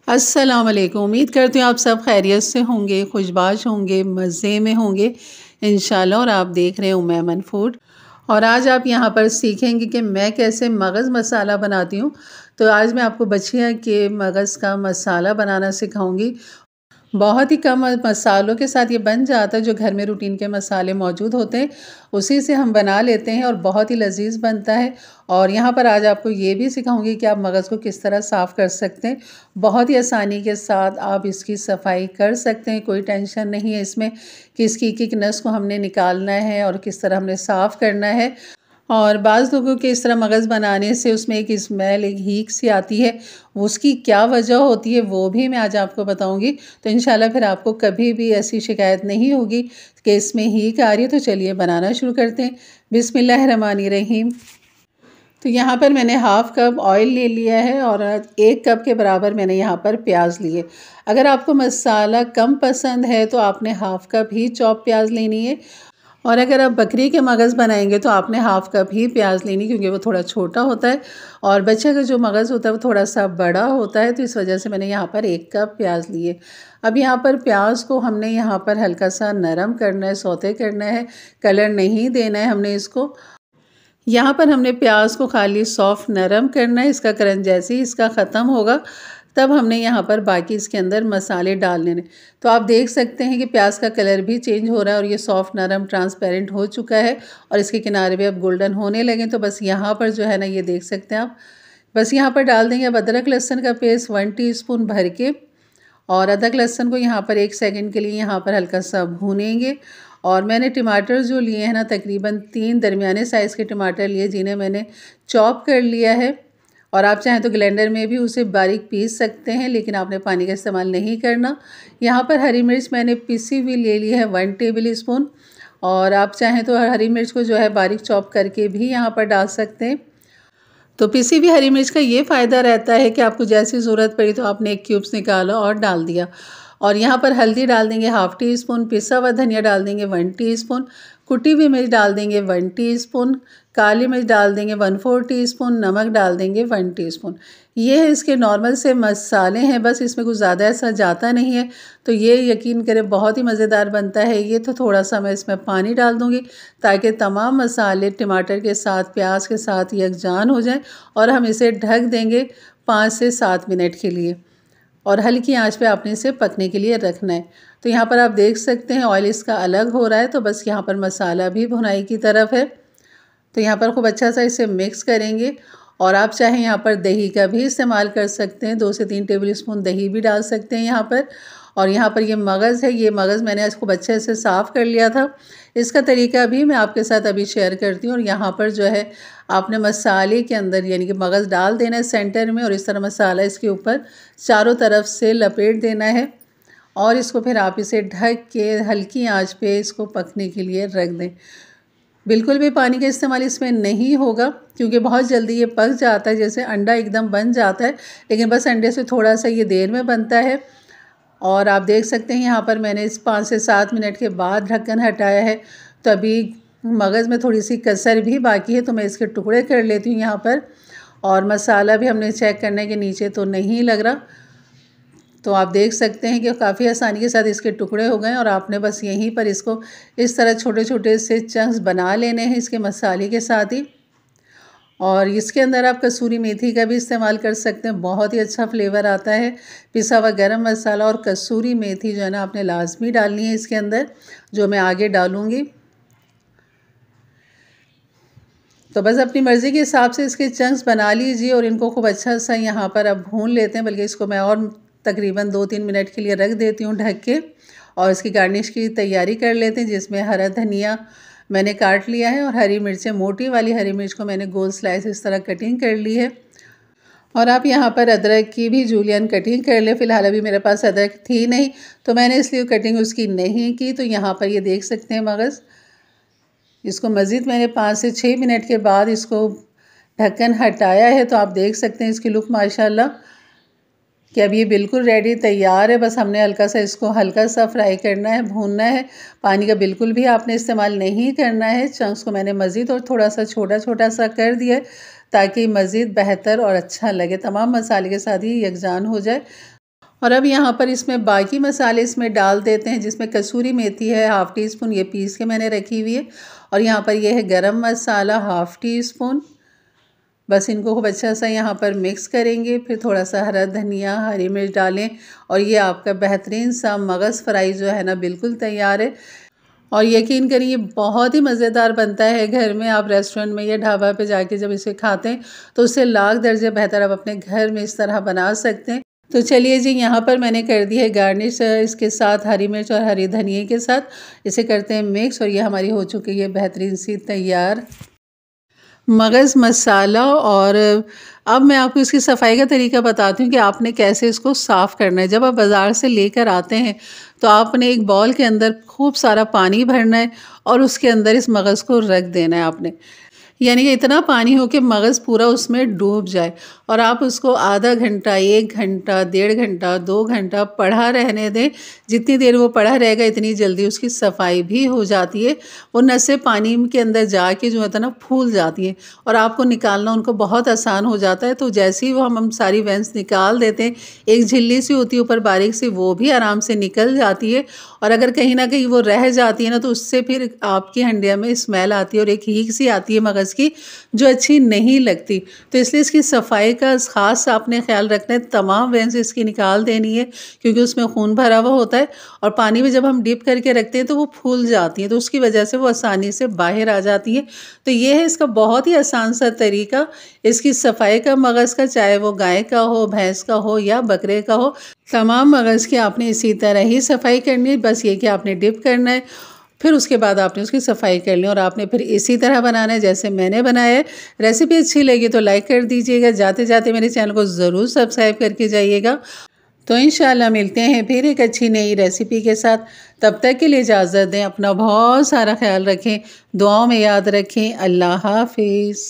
अस्सलाम वालेकुम। उम्मीद करती हूँ आप सब खैरियत से होंगे, खुशबाश होंगे, मज़े में होंगे इंशाल्लाह। और आप देख रहे हैं उम्मेमन फूड। और आज आप यहाँ पर सीखेंगे कि मैं कैसे मगज़ मसाला बनाती हूँ। तो आज मैं आपको बछिया के मगज़ का मसाला बनाना सिखाऊंगी। बहुत ही कम मसालों के साथ ये बन जाता है। जो घर में रूटीन के मसाले मौजूद होते हैं उसी से हम बना लेते हैं और बहुत ही लजीज बनता है। और यहाँ पर आज आपको ये भी सिखाऊंगी कि आप मगज़ को किस तरह साफ़ कर सकते हैं। बहुत ही आसानी के साथ आप इसकी सफाई कर सकते हैं, कोई टेंशन नहीं है इसमें कि इसकी एक नस को हमने निकालना है और किस तरह हमने साफ़ करना है। और बाज़ लोगों के इस तरह मगज़ बनाने से उसमें एक स्मेल, एक हीक सी आती है। उसकी क्या वजह होती है वो भी मैं आज आपको बताऊंगी। तो इंशाल्लाह फिर आपको कभी भी ऐसी शिकायत नहीं होगी कि इसमें हीक आ रही है। तो चलिए बनाना शुरू करते हैं। बिस्मिल्लाहिर्रहमानिर्रहीम। तो यहाँ पर मैंने हाफ़ कप ऑयल ले लिया है और 1 कप के बराबर मैंने यहाँ पर प्याज लिए। अगर आपको मसाला कम पसंद है तो आपने हाफ़ कप ही चॉप प्याज लेनी है। और अगर आप बकरी के मगज़ बनाएंगे तो आपने हाफ़ कप ही प्याज लेनी, क्योंकि वो थोड़ा छोटा होता है और बच्चे का जो मगज़ होता है वो थोड़ा सा बड़ा होता है। तो इस वजह से मैंने यहाँ पर 1 कप प्याज लिए। अब यहाँ पर प्याज को हमने यहाँ पर हल्का सा नरम करना है, सौते करना है, कलर नहीं देना है हमने इसको। यहाँ पर हमने प्याज को खाली सॉफ्ट नरम करना है। इसका कलर जैसे ही इसका ख़त्म होगा तब हमने यहाँ पर बाकी इसके अंदर मसाले डाल लेने। तो आप देख सकते हैं कि प्याज का कलर भी चेंज हो रहा है और ये सॉफ्ट नरम ट्रांसपेरेंट हो चुका है और इसके किनारे भी अब गोल्डन होने लगे। तो बस यहाँ पर जो है ना, ये देख सकते हैं आप। बस यहाँ पर डाल देंगे अब अदरक लहसुन का पेस्ट 1 टीस्पून भर के। और अदरक लहसुन को यहाँ पर 1 सेकंड के लिए यहाँ पर हल्का सा भूनेंगे। और मैंने टमाटर जो लिए हैं ना, तकरीबन 3 दरमियाने साइज़ के टमाटर लिए, जिन्हें मैंने चॉप कर लिया है। और आप चाहें तो ग्राइंडर में भी उसे बारीक पीस सकते हैं, लेकिन आपने पानी का इस्तेमाल नहीं करना। यहाँ पर हरी मिर्च मैंने पिसी हुई ले ली है 1 टेबल स्पून। और आप चाहें तो हरी मिर्च को जो है बारीक चॉप करके भी यहाँ पर डाल सकते हैं। तो पिसी हुई हरी मिर्च का ये फ़ायदा रहता है कि आपको जैसी ज़रूरत पड़ी तो आपने 1 क्यूब्स निकाला और डाल दिया। और यहाँ पर हल्दी डाल देंगे हाफ़ टी स्पून, पिसा हुआ धनिया डाल देंगे 1 टीस्पून, कुटी हुई मिर्च डाल देंगे 1 टीस्पून, काली मिर्च डाल देंगे 1/4 टीस्पून, नमक डाल देंगे 1 टीस्पून। ये है इसके नॉर्मल से मसाले हैं, बस इसमें कुछ ज़्यादा ऐसा जाता नहीं है। तो ये यकीन करें बहुत ही मज़ेदार बनता है ये। तो थोड़ा सा मैं इसमें पानी डाल दूँगी ताकि तमाम मसाले टमाटर के साथ, प्याज के साथ यकजान हो जाएँ। और हम इसे ढक देंगे 5 से 7 मिनट के लिए और हल्की आंच पे आपने इसे पकने के लिए रखना है। तो यहाँ पर आप देख सकते हैं ऑयल इसका अलग हो रहा है। तो बस यहाँ पर मसाला भी भुनाई की तरफ है। तो यहाँ पर खूब अच्छा सा इसे मिक्स करेंगे। और आप चाहें यहाँ पर दही का भी इस्तेमाल कर सकते हैं, 2 से 3 टेबल स्पून दही भी डाल सकते हैं यहाँ पर। और यहाँ पर ये मगज़ है, ये मगज़ मैंने इसको अच्छे से साफ़ कर लिया था। इसका तरीका भी मैं आपके साथ अभी शेयर करती हूँ। और यहाँ पर जो है आपने मसाले के अंदर यानी कि मगज़ डाल देना है सेंटर में और इस तरह मसाला इसके ऊपर चारों तरफ से लपेट देना है। और इसको फिर आप इसे ढक के हल्की आंच पे इसको पकने के लिए रख दें। बिल्कुल भी पानी का इस्तेमाल इसमें नहीं होगा, क्योंकि बहुत जल्दी ये पक जाता है, जैसे अंडा एकदम बन जाता है, लेकिन बस अंडे से थोड़ा सा ये देर में बनता है। और आप देख सकते हैं यहाँ पर मैंने इस 5 से 7 मिनट के बाद ढक्कन हटाया है। तो अभी मगज़ में थोड़ी सी कसर भी बाकी है, तो मैं इसके टुकड़े कर लेती हूँ यहाँ पर। और मसाला भी हमने चेक करना है कि नीचे तो नहीं लग रहा। तो आप देख सकते हैं कि काफ़ी आसानी के साथ इसके टुकड़े हो गए। और आपने बस यहीं पर इसको इस तरह छोटे छोटे से चंक्स बना लेने हैं इसके मसाले के साथ ही। और इसके अंदर आप कसूरी मेथी का भी इस्तेमाल कर सकते हैं, बहुत ही अच्छा फ्लेवर आता है। पिसा हुआ गरम मसाला और कसूरी मेथी जो है ना, आपने लाजमी डालनी है इसके अंदर, जो मैं आगे डालूँगी। तो बस अपनी मर्ज़ी के हिसाब से इसके चंक्स बना लीजिए और इनको खूब अच्छा सा यहाँ पर अब भून लेते हैं। बल्कि इसको मैं और तकरीबन 2-3 मिनट के लिए रख देती हूँ ढक के। और इसकी गार्निश की तैयारी कर लेते हैं, जिसमें हरा धनिया मैंने काट लिया है और हरी मिर्चें, मोटी वाली हरी मिर्च को मैंने गोल स्लाइस इस तरह कटिंग कर ली है। और आप यहाँ पर अदरक की भी जूलियन कटिंग कर ले। फ़िलहाल अभी मेरे पास अदरक थी नहीं, तो मैंने इसलिए कटिंग उसकी नहीं की। तो यहाँ पर ये देख सकते हैं मगज़, इसको मज़ीद मैंने 5 से 6 मिनट के बाद इसको ढक्कन हटाया है। तो आप देख सकते हैं इसकी लुक माशाल्लाह कि अब ये बिल्कुल रेडी तैयार है। बस हमने हल्का सा फ्राई करना है, भूनना है। पानी का बिल्कुल भी आपने इस्तेमाल नहीं करना है। चंक्स को मैंने मज़ीद और थोड़ा सा छोटा छोटा सा कर दिया है ताकि मज़ीद बेहतर और अच्छा लगे, तमाम मसाले के साथ ही यकजान हो जाए। और अब यहाँ पर इसमें बाकी मसाले इसमें डाल देते हैं, जिसमें कसूरी मेथी है हाफ़ टी स्पून, ये पीस के मैंने रखी हुई है। और यहाँ पर ये है गरम मसाला हाफ़ टी स्पून। बस इनको खूब अच्छा सा यहाँ पर मिक्स करेंगे। फिर थोड़ा सा हरा धनिया, हरी मिर्च डालें और ये आपका बेहतरीन सा मगज़ फ्राई जो है ना बिल्कुल तैयार है। और यकीन करिए बहुत ही मज़ेदार बनता है। घर में आप रेस्टोरेंट में या ढाबा पे जाके जब इसे खाते हैं तो उससे लाख दर्जे बेहतर आप अपने घर में इस तरह बना सकते हैं। तो चलिए जी, यहाँ पर मैंने कर दी है गार्निश इसके साथ हरी मिर्च और हरी धनिए के साथ। इसे करते हैं मिक्स और ये हमारी हो चुकी है बेहतरीन सी तैयार मगज़ मसाला। और अब मैं आपको इसकी सफाई का तरीका बताती हूँ कि आपने कैसे इसको साफ़ करना है। जब आप बाज़ार से लेकर आते हैं तो आपने एक बाउल के अंदर खूब सारा पानी भरना है और उसके अंदर इस मगज़ को रख देना है आपने, यानी कि इतना पानी हो कि मगज़ पूरा उसमें डूब जाए। और आप उसको आधा घंटा, 1 घंटा, 1.5 घंटा, 2 घंटा पड़ा रहने दें। जितनी देर वो पड़ा रहेगा इतनी जल्दी उसकी सफाई भी हो जाती है। वो नसें पानी के अंदर जाके जो है ना फूल जाती हैं और आपको निकालना उनको बहुत आसान हो जाता है। तो जैसे ही वो हम सारी वेंस निकाल देते हैं, एक झिल्ली सी होती है ऊपर बारीक सी, वो भी आराम से निकल जाती है। और अगर कहीं ना कहीं वो रह जाती है ना तो उससे फिर आपकी हंडिया में स्मेल आती है और एक हीक सी आती है मगज़ की, जो अच्छी नहीं लगती। तो इसलिए इसकी सफाई का ख़ास आपने ख्याल रखना है। तमाम वेंस इसकी निकाल देनी है क्योंकि उसमें खून भरा हुआ होता है और पानी में जब हम डिप करके रखते हैं तो वो फूल जाती हैं, तो उसकी वजह से वो आसानी से बाहर आ जाती है। तो ये है इसका बहुत ही आसान सा तरीका इसकी सफाई का मगज़ का, चाहे वो गाय का हो, भैंस का हो या बकरे का हो। तमाम मगज़ की आपने इसी तरह ही सफाई करनी है। बस ये कि आपने डिप करना है, फिर उसके बाद आपने उसकी सफाई कर ली और आपने फिर इसी तरह बनाना है जैसे मैंने बनाया है। रेसिपी अच्छी लगी तो लाइक कर दीजिएगा। जाते जाते मेरे चैनल को ज़रूर सब्सक्राइब करके जाइएगा। तो इंशाल्लाह मिलते हैं फिर एक अच्छी नई रेसिपी के साथ। तब तक के लिए इजाज़त दें। अपना बहुत सारा ख्याल रखें, दुआओं में याद रखें। अल्लाह हाफिज़।